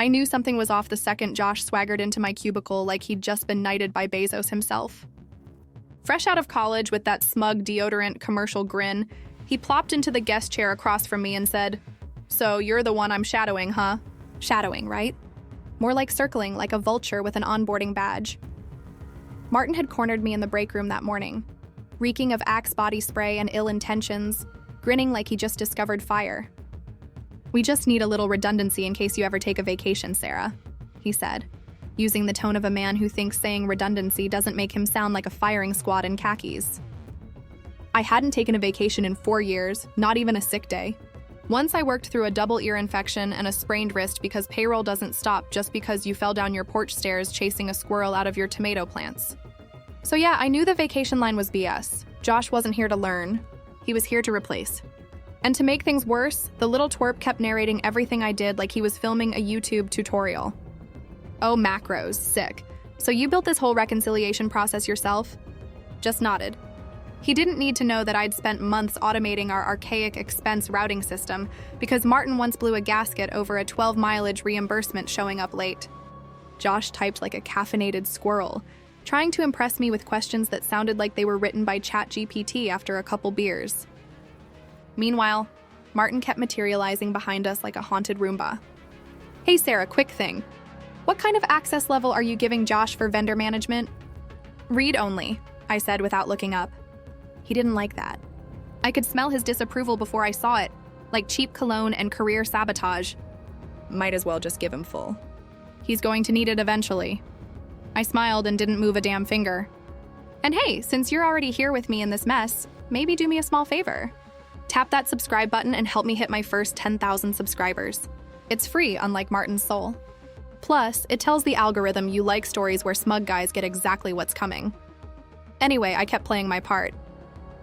I knew something was off the second Josh swaggered into my cubicle like he'd just been knighted by Bezos himself. Fresh out of college with that smug deodorant commercial grin, he plopped into the guest chair across from me and said, "So you're the one I'm shadowing, huh?" Shadowing, right? More like circling, like a vulture with an onboarding badge. Martin had cornered me in the break room that morning, reeking of Axe body spray and ill intentions, grinning like he just discovered fire. "We just need a little redundancy in case you ever take a vacation, Sarah," he said, using the tone of a man who thinks saying redundancy doesn't make him sound like a firing squad in khakis. I hadn't taken a vacation in 4 years, not even a sick day. Once I worked through a double ear infection and a sprained wrist because payroll doesn't stop just because you fell down your porch stairs chasing a squirrel out of your tomato plants. So yeah, I knew the vacation line was BS. Josh wasn't here to learn. He was here to replace. And to make things worse, the little twerp kept narrating everything I did like he was filming a YouTube tutorial. "Oh, macros, sick. So you built this whole reconciliation process yourself?" Just nodded. He didn't need to know that I'd spent months automating our archaic expense routing system because Martin once blew a gasket over a 12 mileage reimbursement showing up late. Josh typed like a caffeinated squirrel, trying to impress me with questions that sounded like they were written by ChatGPT after a couple beers. Meanwhile, Martin kept materializing behind us like a haunted Roomba. "Hey Sarah, quick thing. What kind of access level are you giving Josh for vendor management?" "Read only," I said without looking up. He didn't like that. I could smell his disapproval before I saw it, like cheap cologne and career sabotage. Might as well just give him full. He's going to need it eventually. I smiled and didn't move a damn finger. "And hey, since you're already here with me in this mess, maybe do me a small favor. Tap that subscribe button and help me hit my first 10,000 subscribers. It's free, unlike Martin's soul. Plus, it tells the algorithm you like stories where smug guys get exactly what's coming." Anyway, I kept playing my part.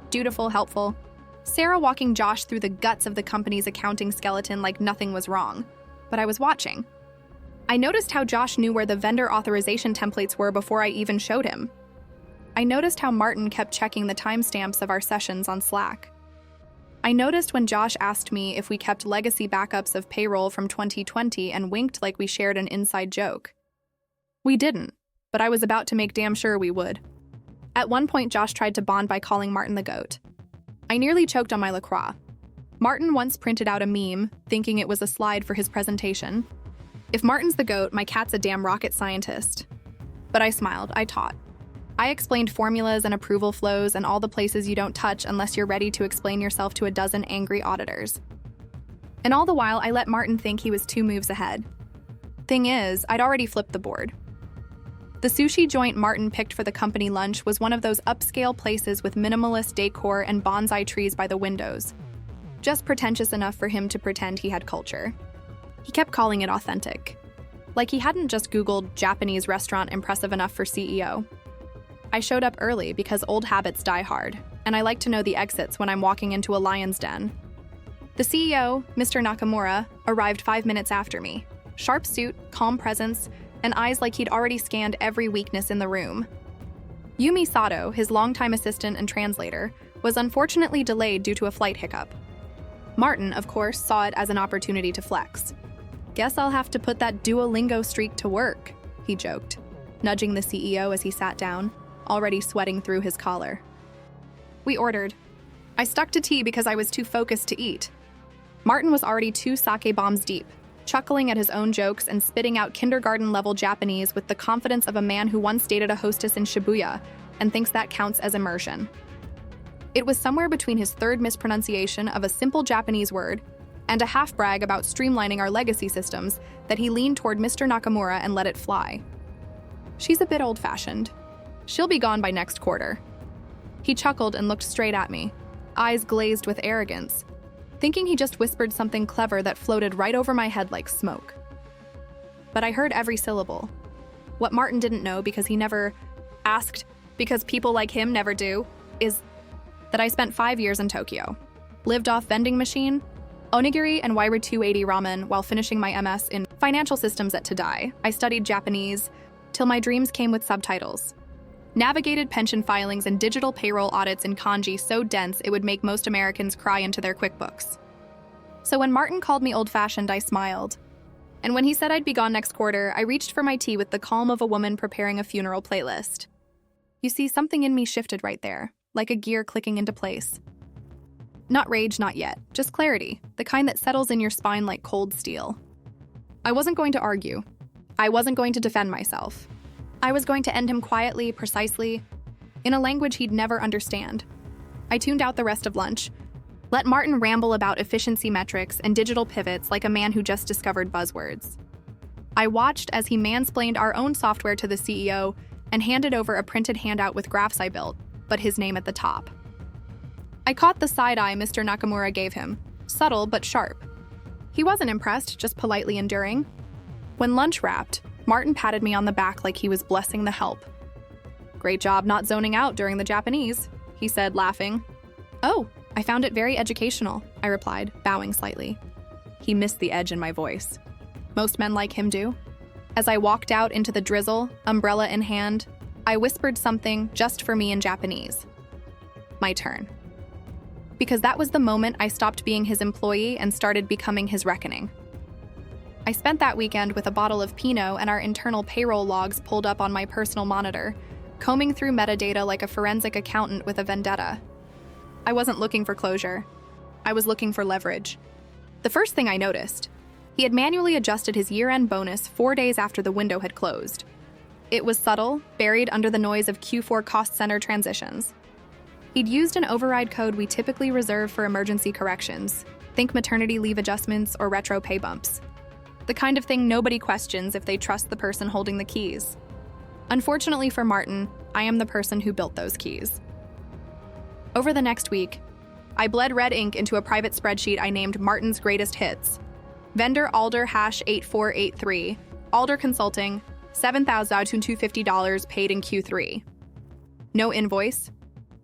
Dutiful, helpful. Sarah walking Josh through the guts of the company's accounting skeleton like nothing was wrong. But I was watching. I noticed how Josh knew where the vendor authorization templates were before I even showed him. I noticed how Martin kept checking the timestamps of our sessions on Slack. I noticed when Josh asked me if we kept legacy backups of payroll from 2020 and winked like we shared an inside joke. We didn't, but I was about to make damn sure we would. At one point, Josh tried to bond by calling Martin the goat. I nearly choked on my LaCroix. Martin once printed out a meme, thinking it was a slide for his presentation. If Martin's the goat, my cat's a damn rocket scientist. But I smiled, I taught. I explained formulas and approval flows and all the places you don't touch unless you're ready to explain yourself to a dozen angry auditors. And all the while, I let Martin think he was 2 moves ahead. Thing is, I'd already flipped the board. The sushi joint Martin picked for the company lunch was one of those upscale places with minimalist decor and bonsai trees by the windows. Just pretentious enough for him to pretend he had culture. He kept calling it authentic. Like he hadn't just Googled Japanese restaurant impressive enough for CEO. I showed up early because old habits die hard, and I like to know the exits when I'm walking into a lion's den. The CEO, Mr. Nakamura, arrived 5 minutes after me. Sharp suit, calm presence, and eyes like he'd already scanned every weakness in the room. Yumi Sato, his longtime assistant and translator, was unfortunately delayed due to a flight hiccup. Martin, of course, saw it as an opportunity to flex. "Guess I'll have to put that Duolingo streak to work," he joked, nudging the CEO as he sat down, already sweating through his collar. We ordered. I stuck to tea because I was too focused to eat. Martin was already 2 sake bombs deep, chuckling at his own jokes and spitting out kindergarten-level Japanese with the confidence of a man who once dated a hostess in Shibuya and thinks that counts as immersion. It was somewhere between his 3rd mispronunciation of a simple Japanese word and a half-brag about streamlining our legacy systems that he leaned toward Mr. Nakamura and let it fly. "She's a bit old-fashioned. She'll be gone by next quarter." He chuckled and looked straight at me, eyes glazed with arrogance, thinking he just whispered something clever that floated right over my head like smoke. But I heard every syllable. What Martin didn't know because he never asked, because people like him never do, is that I spent 5 years in Tokyo, lived off vending machine, onigiri and Wairu 280 ramen while finishing my MS in financial systems at Tadai. I studied Japanese till my dreams came with subtitles. Navigated pension filings and digital payroll audits in kanji so dense it would make most Americans cry into their QuickBooks. So when Martin called me old-fashioned, I smiled. And when he said I'd be gone next quarter, I reached for my tea with the calm of a woman preparing a funeral playlist. You see, something in me shifted right there, like a gear clicking into place. Not rage, not yet, just clarity, the kind that settles in your spine like cold steel. I wasn't going to argue. I wasn't going to defend myself. I was going to end him quietly, precisely, in a language he'd never understand. I tuned out the rest of lunch. Let Martin ramble about efficiency metrics and digital pivots like a man who just discovered buzzwords. I watched as he mansplained our own software to the CEO and handed over a printed handout with graphs I built, but his name at the top. I caught the side eye Mr. Nakamura gave him, subtle but sharp. He wasn't impressed, just politely enduring. When lunch wrapped, Martin patted me on the back like he was blessing the help. "Great job not zoning out during the Japanese," he said, laughing. "Oh, I found it very educational," I replied, bowing slightly. He missed the edge in my voice. Most men like him do. As I walked out into the drizzle, umbrella in hand, I whispered something just for me in Japanese. My turn. Because that was the moment I stopped being his employee and started becoming his reckoning. I spent that weekend with a bottle of Pinot and our internal payroll logs pulled up on my personal monitor, combing through metadata like a forensic accountant with a vendetta. I wasn't looking for closure. I was looking for leverage. The first thing I noticed, he had manually adjusted his year-end bonus 4 days after the window had closed. It was subtle, buried under the noise of Q4 cost center transitions. He'd used an override code we typically reserve for emergency corrections, think maternity leave adjustments or retro pay bumps. The kind of thing nobody questions if they trust the person holding the keys. Unfortunately for Martin, I am the person who built those keys. Over the next week, I bled red ink into a private spreadsheet I named Martin's Greatest Hits. Vendor Alder #8483, Alder Consulting, $7,250 paid in Q3. No invoice,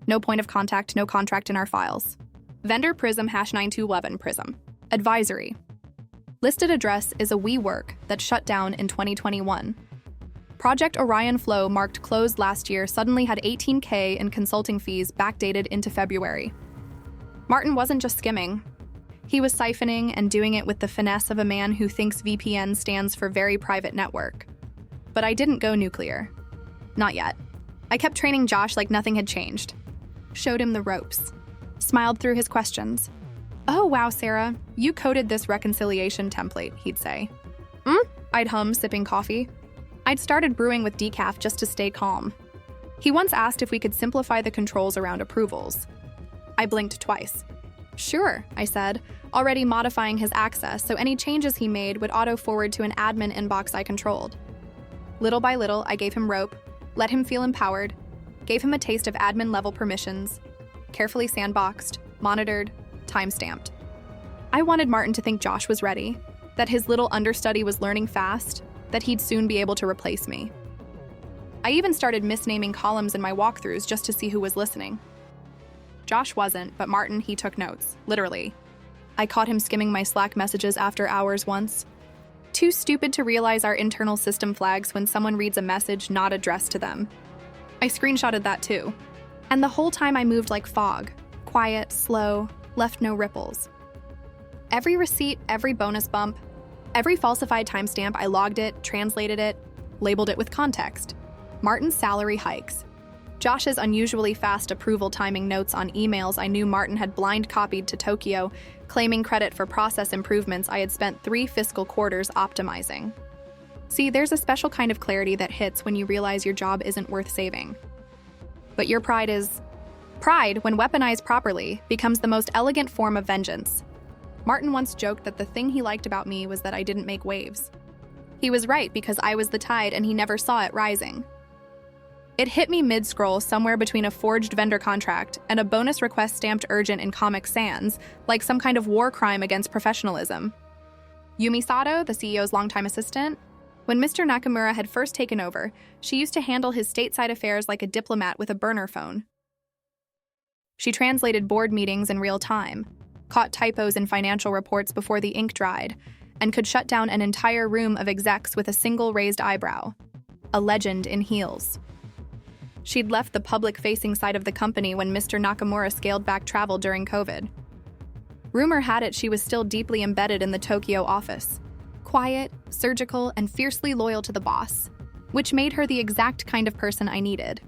no point of contact, no contract in our files. Vendor Prism #9211 Prism. Advisory. Listed address is a WeWork that shut down in 2021. Project Orion Flow, marked closed last year, suddenly had $18K in consulting fees backdated into February. Martin wasn't just skimming. He was siphoning and doing it with the finesse of a man who thinks VPN stands for Very Private Network. But I didn't go nuclear. Not yet. I kept training Josh like nothing had changed. Showed him the ropes. Smiled through his questions. "Oh, wow, Sarah, you coded this reconciliation template," he'd say. I'd hum, sipping coffee. I'd started brewing with decaf just to stay calm. He once asked if we could simplify the controls around approvals. I blinked twice. "Sure," I said, already modifying his access so any changes he made would auto-forward to an admin inbox I controlled. Little by little, I gave him rope, let him feel empowered, gave him a taste of admin-level permissions, carefully sandboxed, monitored, time-stamped. I wanted Martin to think Josh was ready, that his little understudy was learning fast, that he'd soon be able to replace me. I even started misnaming columns in my walkthroughs just to see who was listening. Josh wasn't, but Martin, he took notes, literally. I caught him skimming my Slack messages after hours once. Too stupid to realize our internal system flags when someone reads a message not addressed to them. I screenshotted that too. And the whole time I moved like fog, quiet, slow, left no ripples. Every receipt, every bonus bump, every falsified timestamp, I logged it, translated it, labeled it with context. Martin's salary hikes. Josh's unusually fast approval timing notes on emails I knew Martin had blind copied to Tokyo, claiming credit for process improvements I had spent 3 fiscal quarters optimizing. See, there's a special kind of clarity that hits when you realize your job isn't worth saving. But your pride, when weaponized properly, becomes the most elegant form of vengeance. Martin once joked that the thing he liked about me was that I didn't make waves. He was right because I was the tide and he never saw it rising. It hit me mid-scroll somewhere between a forged vendor contract and a bonus request stamped urgent in Comic Sans, like some kind of war crime against professionalism. Yumi Sato, the CEO's longtime assistant, when Mr. Nakamura had first taken over, she used to handle his stateside affairs like a diplomat with a burner phone. She translated board meetings in real time, caught typos in financial reports before the ink dried, and could shut down an entire room of execs with a single raised eyebrow. A legend in heels. She'd left the public-facing side of the company when Mr. Nakamura scaled back travel during COVID. Rumor had it she was still deeply embedded in the Tokyo office, quiet, surgical, and fiercely loyal to the boss, which made her the exact kind of person I needed.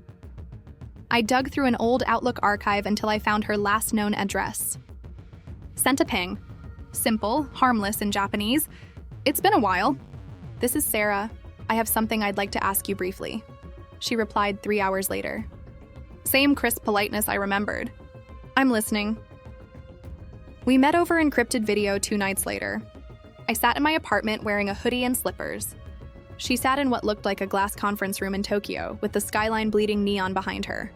I dug through an old Outlook archive until I found her last known address. Sent a ping. Simple, harmless in Japanese. It's been a while. This is Sarah. I have something I'd like to ask you briefly. She replied 3 hours later. Same crisp politeness I remembered. I'm listening. We met over encrypted video 2 nights later. I sat in my apartment wearing a hoodie and slippers. She sat in what looked like a glass conference room in Tokyo, with the skyline bleeding neon behind her.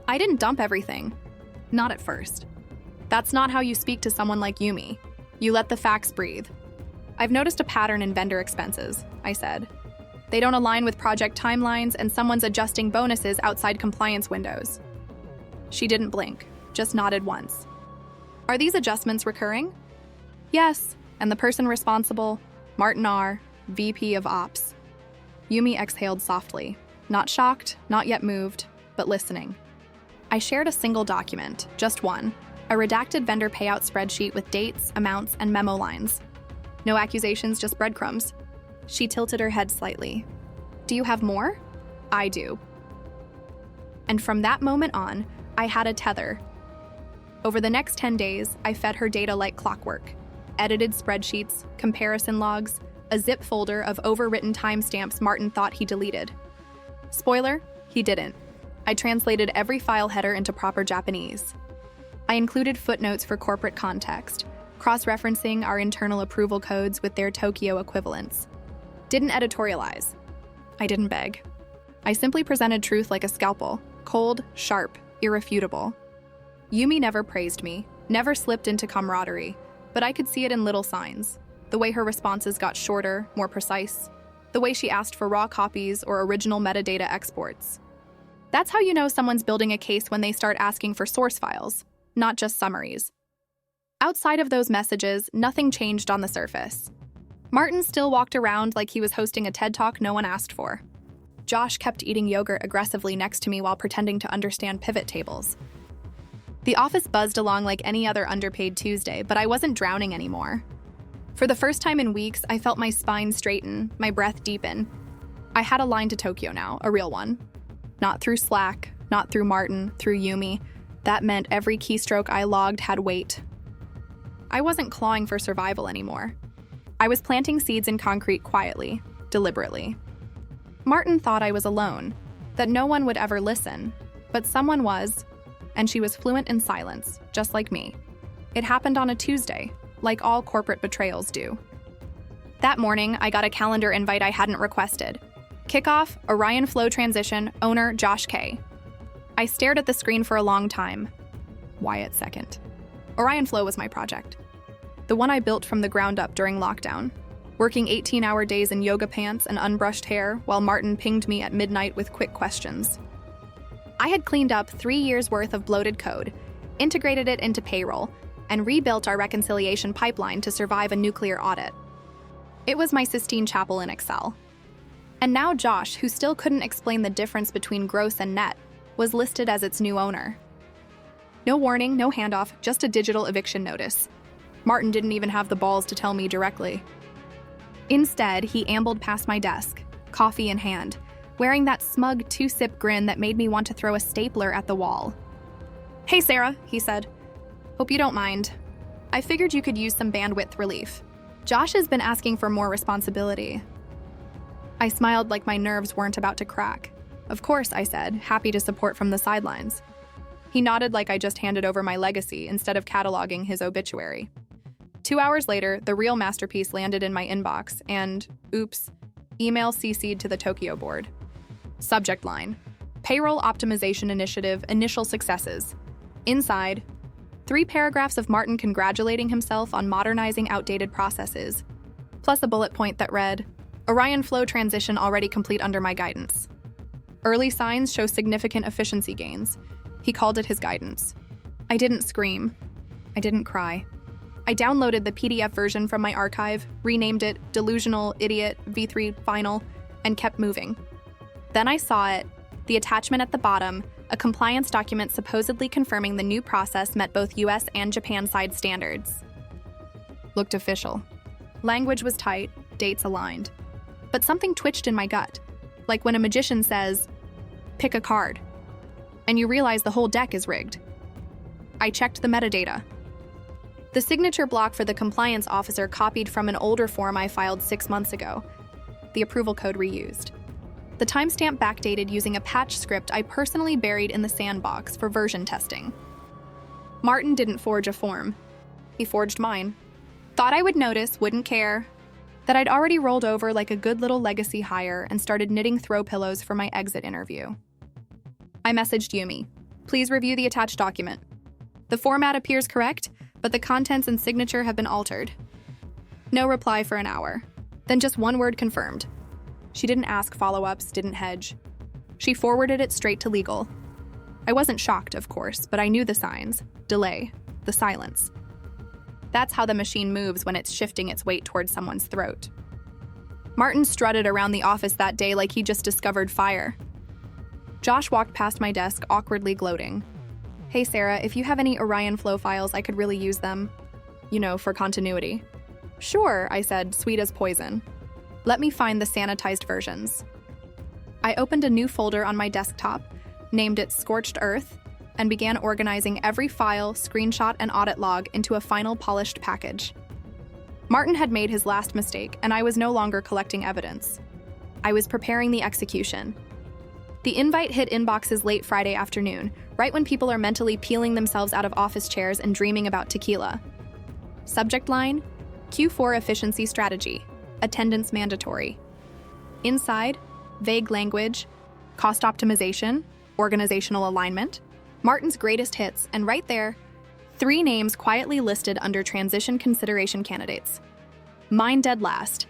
I didn't dump everything. Not at first. That's not how you speak to someone like Yumi. You let the facts breathe. I've noticed a pattern in vendor expenses, I said. They don't align with project timelines, and someone's adjusting bonuses outside compliance windows. She didn't blink, just nodded once. Are these adjustments recurring? Yes, and the person responsible, Martin R., VP of Ops. Yumi exhaled softly, not shocked, not yet moved, but listening. I shared a single document, just one, a redacted vendor payout spreadsheet with dates, amounts, and memo lines. No accusations, just breadcrumbs. She tilted her head slightly. Do you have more? I do. And from that moment on, I had a tether. Over the next 10 days, I fed her data like clockwork. Edited spreadsheets, comparison logs, a zip folder of overwritten timestamps Martin thought he deleted. Spoiler, he didn't. I translated every file header into proper Japanese. I included footnotes for corporate context, cross-referencing our internal approval codes with their Tokyo equivalents. Didn't editorialize. I didn't beg. I simply presented truth like a scalpel, cold, sharp, irrefutable. Yumi never praised me, never slipped into camaraderie, but I could see it in little signs. The way her responses got shorter, more precise. The way she asked for raw copies or original metadata exports. That's how you know someone's building a case when they start asking for source files, not just summaries. Outside of those messages, nothing changed on the surface. Martin still walked around like he was hosting a TED Talk no one asked for. Josh kept eating yogurt aggressively next to me while pretending to understand pivot tables. The office buzzed along like any other underpaid Tuesday, but I wasn't drowning anymore. For the first time in weeks, I felt my spine straighten, my breath deepen. I had a line to Tokyo now, a real one. Not through Slack, not through Martin, through Yumi. That meant every keystroke I logged had weight. I wasn't clawing for survival anymore. I was planting seeds in concrete quietly, deliberately. Martin thought I was alone, that no one would ever listen, but someone was, and she was fluent in silence, just like me. It happened on a Tuesday, like all corporate betrayals do. That morning, I got a calendar invite I hadn't requested. Kickoff, Orion Flow Transition, owner Josh K. I stared at the screen for a long time. Wyatt second. Orion Flow was my project. The one I built from the ground up during lockdown, working 18-hour days in yoga pants and unbrushed hair while Martin pinged me at midnight with quick questions. I had cleaned up 3 years' worth of bloated code, integrated it into payroll, and rebuilt our reconciliation pipeline to survive a nuclear audit. It was my Sistine Chapel in Excel. And now Josh, who still couldn't explain the difference between gross and net, was listed as its new owner. No warning, no handoff, just a digital eviction notice. Martin didn't even have the balls to tell me directly. Instead, he ambled past my desk, coffee in hand, wearing that smug 2-sip grin that made me want to throw a stapler at the wall. "Hey, Sarah," he said. "Hope you don't mind. I figured you could use some bandwidth relief. Josh has been asking for more responsibility." I smiled like my nerves weren't about to crack. "Of course," I said, happy to support from the sidelines. He nodded like I just handed over my legacy instead of cataloging his obituary. 2 hours later, the real masterpiece landed in my inbox and, oops, email CC'd to the Tokyo board. Subject line: Payroll Optimization Initiative Initial Successes. Inside, 3 paragraphs of Martin congratulating himself on modernizing outdated processes, plus a bullet point that read, Orion Flow transition already complete under my guidance. Early signs show significant efficiency gains. He called it his guidance. I didn't scream. I didn't cry. I downloaded the PDF version from my archive, renamed it Delusional Idiot V3 Final, and kept moving. Then I saw it, the attachment at the bottom, a compliance document supposedly confirming the new process met both US and Japan side standards. Looked official. Language was tight, dates aligned. But something twitched in my gut, like when a magician says, "Pick a card," and you realize the whole deck is rigged. I checked the metadata. The signature block for the compliance officer copied from an older form I filed 6 months ago. The approval code reused. The timestamp backdated using a patch script I personally buried in the sandbox for version testing. Martin didn't forge a form. He forged mine. Thought I would notice, wouldn't care. That I'd already rolled over like a good little legacy hire and started knitting throw pillows for my exit interview. I messaged Yumi. Please review the attached document. The format appears correct, but the contents and signature have been altered. No reply for an hour. Then just one word confirmed. She didn't ask follow-ups, didn't hedge. She forwarded it straight to legal. I wasn't shocked, of course, but I knew the signs. Delay. The silence. That's how the machine moves when it's shifting its weight towards someone's throat. Martin strutted around the office that day like he just discovered fire. Josh walked past my desk, awkwardly gloating. Hey Sarah, if you have any Orion Flow files, I could really use them. You know, for continuity. Sure, I said, sweet as poison. Let me find the sanitized versions. I opened a new folder on my desktop, named it Scorched Earth, and began organizing every file, screenshot, and audit log into a final polished package. Martin had made his last mistake, and I was no longer collecting evidence. I was preparing the execution. The invite hit inboxes late Friday afternoon, right when people are mentally peeling themselves out of office chairs and dreaming about tequila. Subject line, Q4 efficiency strategy, attendance mandatory. Inside, vague language, cost optimization, organizational alignment, Martin's greatest hits, and right there, 3 names quietly listed under transition consideration candidates. Mine dead last,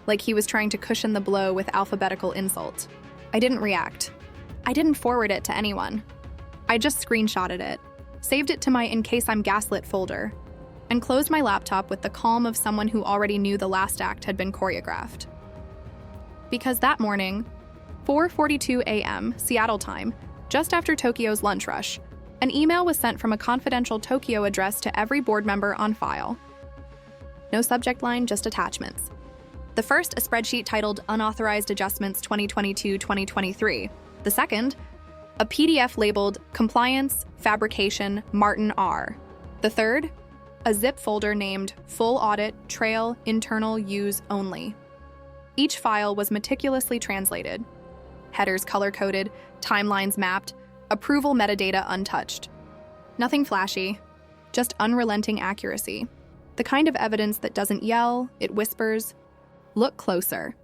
like he was trying to cushion the blow with alphabetical insult. I didn't react. I didn't forward it to anyone. I just screenshotted it, saved it to my in case I'm gaslit folder, and closed my laptop with the calm of someone who already knew the last act had been choreographed. Because that morning, 4:42 a.m. Seattle time, just after Tokyo's lunch rush, an email was sent from a confidential Tokyo address to every board member on file. No subject line, just attachments. The first, a spreadsheet titled Unauthorized Adjustments 2022-2023. The second, a PDF labeled Compliance, Fabrication, Martin R. The third, a zip folder named Full Audit, Trail, Internal Use Only. Each file was meticulously translated. Headers color-coded, timelines mapped, approval metadata untouched. Nothing flashy, just unrelenting accuracy. The kind of evidence that doesn't yell, it whispers, "Look closer."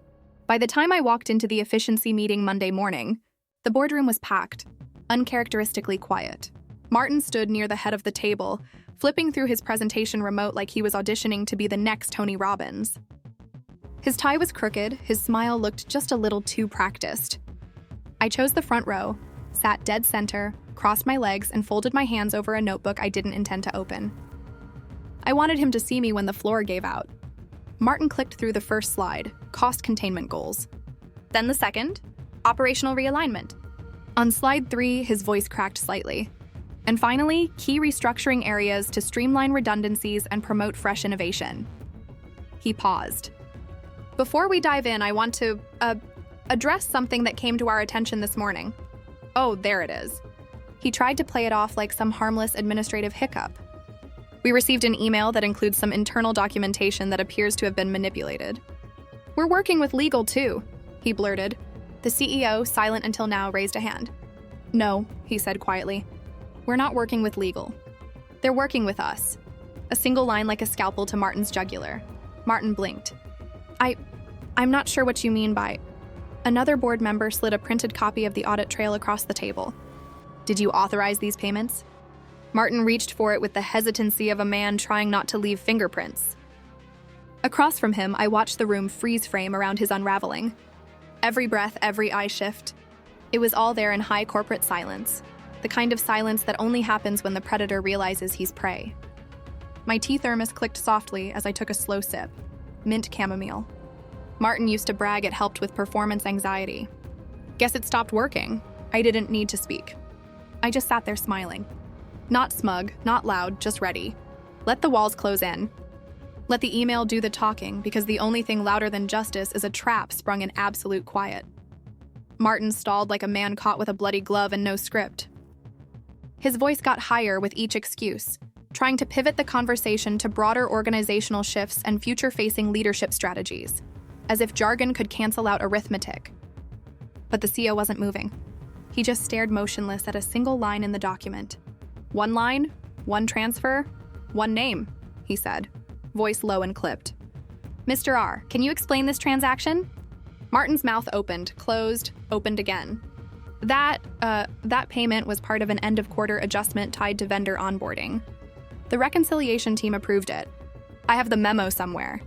By the time I walked into the efficiency meeting Monday morning, the boardroom was packed, uncharacteristically quiet. Martin stood near the head of the table, flipping through his presentation remote like he was auditioning to be the next Tony Robbins. His tie was crooked, his smile looked just a little too practiced. I chose the front row, sat dead center, crossed my legs, and folded my hands over a notebook I didn't intend to open. I wanted him to see me when the floor gave out. Martin clicked through the first slide, cost containment goals. Then the second, operational realignment. On slide 3, his voice cracked slightly. And finally, key restructuring areas to streamline redundancies and promote fresh innovation. He paused. Before we dive in, I want to, address something that came to our attention this morning. Oh, there it is. He tried to play it off like some harmless administrative hiccup. We received an email that includes some internal documentation that appears to have been manipulated. We're working with legal too, he blurted. The CEO, silent until now, raised a hand. No, he said quietly. We're not working with legal. They're working with us. A single line like a scalpel to Martin's jugular. Martin blinked. I'm not sure what you mean by... Another board member slid a printed copy of the audit trail across the table. Did you authorize these payments? Martin reached for it with the hesitancy of a man trying not to leave fingerprints. Across from him, I watched the room freeze frame around his unraveling. Every breath, every eye shift. It was all there in high corporate silence, the kind of silence that only happens when the predator realizes he's prey. My tea thermos clicked softly as I took a slow sip. Mint chamomile. Martin used to brag it helped with performance anxiety. Guess it stopped working. I didn't need to speak. I just sat there smiling. Not smug, not loud, just ready. Let the walls close in. Let the email do the talking, because the only thing louder than justice is a trap sprung in absolute quiet. Martin stalled like a man caught with a bloody glove and no script. His voice got higher with each excuse, trying to pivot the conversation to broader organizational shifts and future-facing leadership strategies, as if jargon could cancel out arithmetic. But the CEO wasn't moving. He just stared motionless at a single line in the document. One line, one transfer, one name, he said, voice low and clipped. Mr. R, can you explain this transaction? Martin's mouth opened, closed, opened again. That payment was part of an end-of-quarter adjustment tied to vendor onboarding. The reconciliation team approved it. I have the memo somewhere.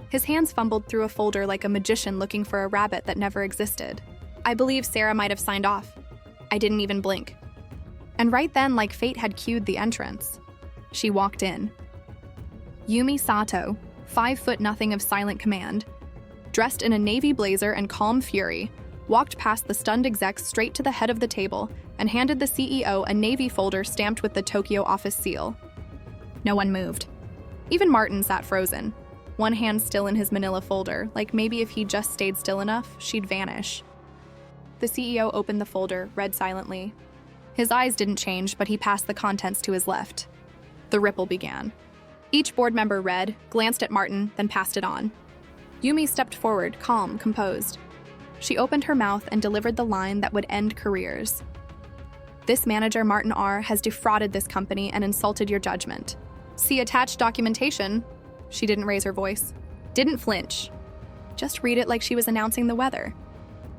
His hands fumbled through a folder like a magician looking for a rabbit that never existed. I believe Sarah might have signed off. I didn't even blink. And right then, like fate had cued the entrance, she walked in. Yumi Sato, 5'0" of silent command, dressed in a navy blazer and calm fury, walked past the stunned execs straight to the head of the table and handed the CEO a navy folder stamped with the Tokyo office seal. No one moved. Even Martin sat frozen, one hand still in his manila folder, like maybe if he just stayed still enough, she'd vanish. The CEO opened the folder, read silently. His eyes didn't change, but he passed the contents to his left. The ripple began. Each board member read, glanced at Martin, then passed it on. Yumi stepped forward, calm, composed. She opened her mouth and delivered the line that would end careers. This manager, Martin R., has defrauded this company and insulted your judgment. See attached documentation. She didn't raise her voice. Didn't flinch. Just read it like she was announcing the weather.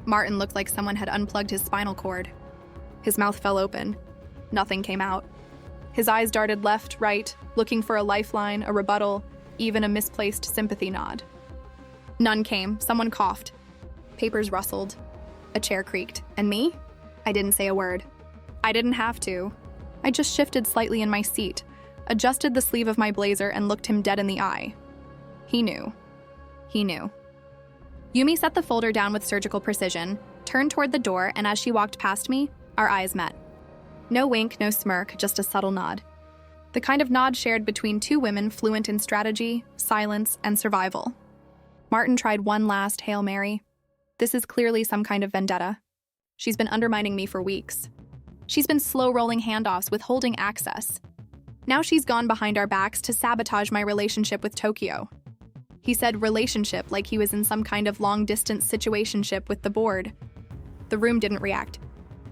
Martin looked like someone had unplugged his spinal cord. His mouth fell open. Nothing came out. His eyes darted left, right, looking for a lifeline, a rebuttal, even a misplaced sympathy nod. None came. Someone coughed. Papers rustled. A chair creaked. And me? I didn't say a word. I didn't have to. I just shifted slightly in my seat, adjusted the sleeve of my blazer, and looked him dead in the eye. He knew. He knew. Yumi set the folder down with surgical precision, turned toward the door, and as she walked past me, our eyes met. No wink, no smirk, just a subtle nod. The kind of nod shared between two women fluent in strategy, silence, and survival. Martin tried one last Hail Mary. This is clearly some kind of vendetta. She's been undermining me for weeks. She's been slow-rolling handoffs, withholding access. Now she's gone behind our backs to sabotage my relationship with Tokyo. He said relationship like he was in some kind of long-distance situationship with the board. The room didn't react.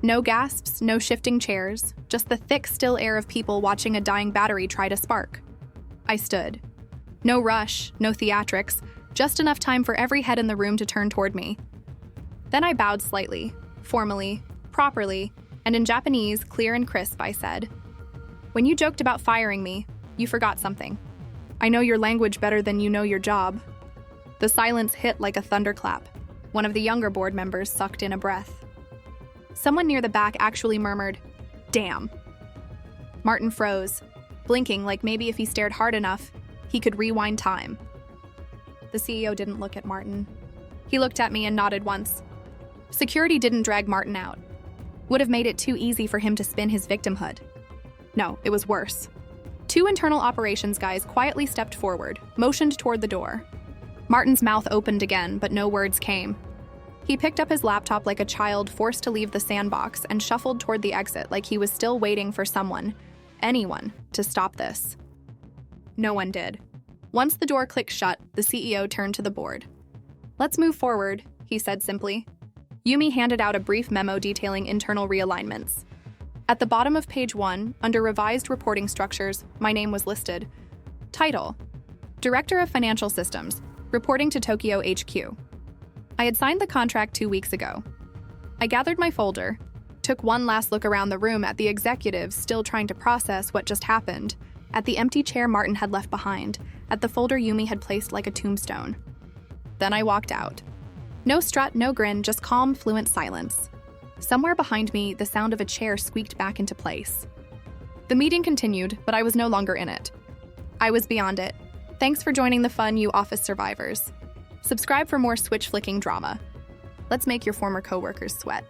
No gasps, no shifting chairs, just the thick, still air of people watching a dying battery try to spark. I stood. No rush, no theatrics, just enough time for every head in the room to turn toward me. Then I bowed slightly, formally, properly, and in Japanese, clear and crisp, I said, "When you joked about firing me, you forgot something. I know your language better than you know your job." The silence hit like a thunderclap. One of the younger board members sucked in a breath. Someone near the back actually murmured, "Damn." Martin froze, blinking like maybe if he stared hard enough, he could rewind time. The CEO didn't look at Martin. He looked at me and nodded once. Security didn't drag Martin out. Would have made it too easy for him to spin his victimhood. No, it was worse. Two internal operations guys quietly stepped forward, motioned toward the door. Martin's mouth opened again, but no words came. He picked up his laptop like a child forced to leave the sandbox and shuffled toward the exit like he was still waiting for someone, anyone, to stop this. No one did. Once the door clicked shut, the CEO turned to the board. "Let's move forward," he said simply. Yumi handed out a brief memo detailing internal realignments. At the bottom of page 1, under revised reporting structures, my name was listed. Title: Director of Financial Systems, reporting to Tokyo HQ. I had signed the contract 2 weeks ago. I gathered my folder, took one last look around the room at the executives still trying to process what just happened, at the empty chair Martin had left behind, at the folder Yumi had placed like a tombstone. Then I walked out. No strut, no grin, just calm, fluent silence. Somewhere behind me, the sound of a chair squeaked back into place. The meeting continued, but I was no longer in it. I was beyond it. Thanks for joining the fun, you office survivors. Subscribe for more switch-flicking drama. Let's make your former coworkers sweat.